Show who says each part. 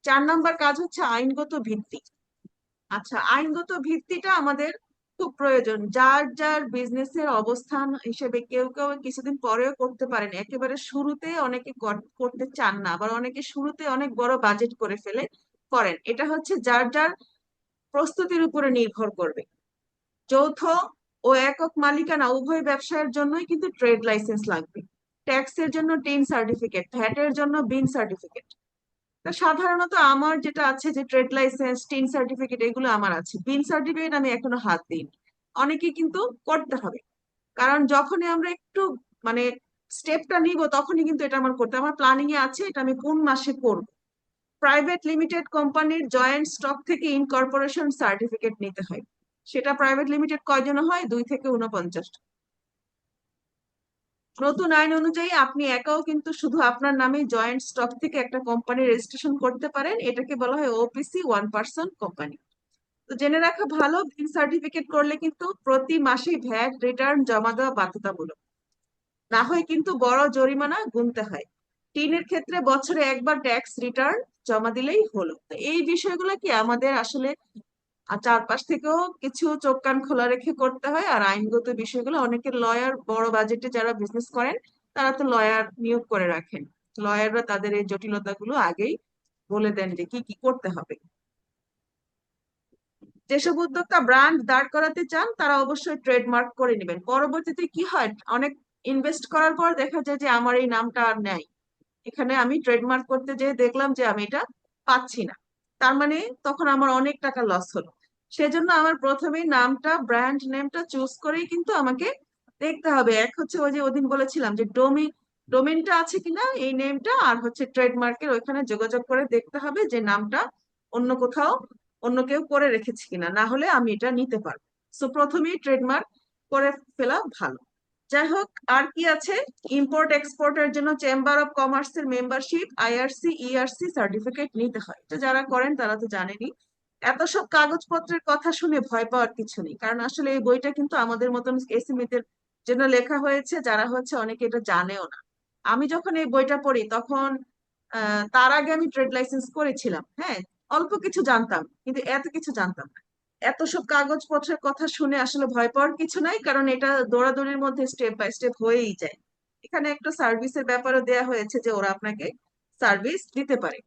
Speaker 1: 4 number কাজ হচ্ছে আইনগত ভিত্তি। আচ্ছা, আইনগত ভিত্তিটা আমাদের খুব প্রয়োজন। যার যার বিজনেসের অবস্থান হিসেবে কেউ কেউ কিছুদিন পরেও করতে পারেন, একেবারে শুরুতে অনেকে করতে চান না, আবার অনেকে শুরুতে অনেক বড় বাজেট করে ফেলে করেন। এটা হচ্ছে যার যার প্রস্তুতির উপরে নির্ভর করবে। যৌথ ও একক মালিকানা উভয় ব্যবসায়ের জন্যই কিন্তু ট্রেড লাইসেন্স লাগবে। ট্যাক্সের জন্য টিন সার্টিফিকেট, ভ্যাটের জন্য বিন সার্টিফিকেট। তা সাধারণত আমার যেটা আছে যে ট্রেড লাইসেন্স, টিন সার্টিফিকেট, এগুলো আমার আছে। বিন সার্টিফিকেট আমি এখনো হাত দিইনি। অনেকে কিন্তু করতে হবে, কারণ যখনই আমরা একটু মানে স্টেপটা নিব তখনই কিন্তু এটা আমার করতে, আমার প্ল্যানিং এ আছে এটা আমি কোন মাসে করব। প্রাইভেট লিমিটেড কোম্পানির জয়েন্ট স্টক থেকে ইনকর্পোরেশন সার্টিফিকেট নিতে হয়। সেটা প্রাইভেট লিমিটেড কয়জন হয়? 2 থেকে 49। নতুন আইন অনুযায়ী আপনি একাও কিন্তু শুধু আপনার নামে জয়েন্ট স্টক থেকে একটা কোম্পানি রেজিস্ট্রেশন করতে পারেন। এটাকে বলা হয় ওপিসি, 1 পার্সন কোম্পানি। তো জেনে রাখা ভালো, বিন সার্টিফিকেট করলে কিন্তু প্রতি মাসে ভ্যাট রিটার্ন জমা দেওয়া বাধ্যতামূলক। না হয় কিন্তু বড় জরিমানা গুনতে হয়। টিনের ক্ষেত্রে বছরে একবার ট্যাক্স রিটার্ন জমা দিলেই হলো। তো এই বিষয়গুলো কি আমাদের আসলে চারপাশ থেকেও কিছু চোখ কান খোলা রেখে করতে হয়। আর আইনগত বিষয়গুলো অনেকে লয়ার, বড় বাজেটে যারা বিজনেস করেন তারা তো লয়ার নিয়োগ করে রাখেন। লয়াররা তাদের এই জটিলতাগুলো আগেই বলে দেন যে কি কি করতে হবে। যেসব উদ্যোক্তা ব্র্যান্ড দাঁড় করাতে চান তারা অবশ্যই ট্রেডমার্ক করে নেবেন। পরবর্তীতে কি হয়, অনেক ইনভেস্ট করার পর দেখা যায় যে আমার এই নামটা আর নেই। এখানে আমি ট্রেডমার্ক করতে যেয়ে দেখলাম যে আমি এটা পাচ্ছি না। তার মানে তখন আমার অনেক টাকা লস হলো। সেজন্য আমার প্রথমেই নামটা, ব্র্যান্ড নেমটা চুজ করেই কিন্তু আমাকে দেখতে হবে। এক হচ্ছে ওই যে ওদিন বলেছিলাম যে ডোমেনটা আছে কিনা এই নেমটা, আর হচ্ছে ট্রেডমার্কের ওইখানে যোগাযোগ করে দেখতে হবে যে নামটা অন্য কোথাও অন্য কেউ করে রেখেছে কিনা, না হলে আমি এটা নিতে পারবো। সো প্রথমেই ট্রেডমার্ক করে ফেলা ভালো। যাই হোক, আর কি আছে? ইম্পোর্ট এক্সপোর্টের জন্য চেম্বার অফ কমার্সের মেম্বারশিপ, আইআরসি, ইআরসি সার্টিফিকেট নিতে হয়। তো যারা করেন তারা তো জানেনই। এত সব কাগজপত্রের কথা শুনে ভয় পাওয়ার কিছু নেই, কারণ আসলে এই বইটা কিন্তু আমাদের মতন এসএমইদের জন্য লেখা হয়েছে, যারা হচ্ছে অনেকে এটা জানেও না। আমি যখন এই বইটা পড়ি তখন তার আগে আমি ট্রেড লাইসেন্স করেছিলাম, হ্যাঁ, অল্প কিছু জানতাম কিন্তু এত কিছু জানতাম না। এত সব কাগজপত্রের কথা শুনে আসলে ভয় পাওয়ার কিছু নাই, কারণ এটা দৌড়াদৌড়ির মধ্যে স্টেপ বাই স্টেপ হয়েই যায়। এখানে একটা সার্ভিসের ব্যাপারও দেয়া হয়েছে যে ওরা আপনাকে সার্ভিস দিতে পারে।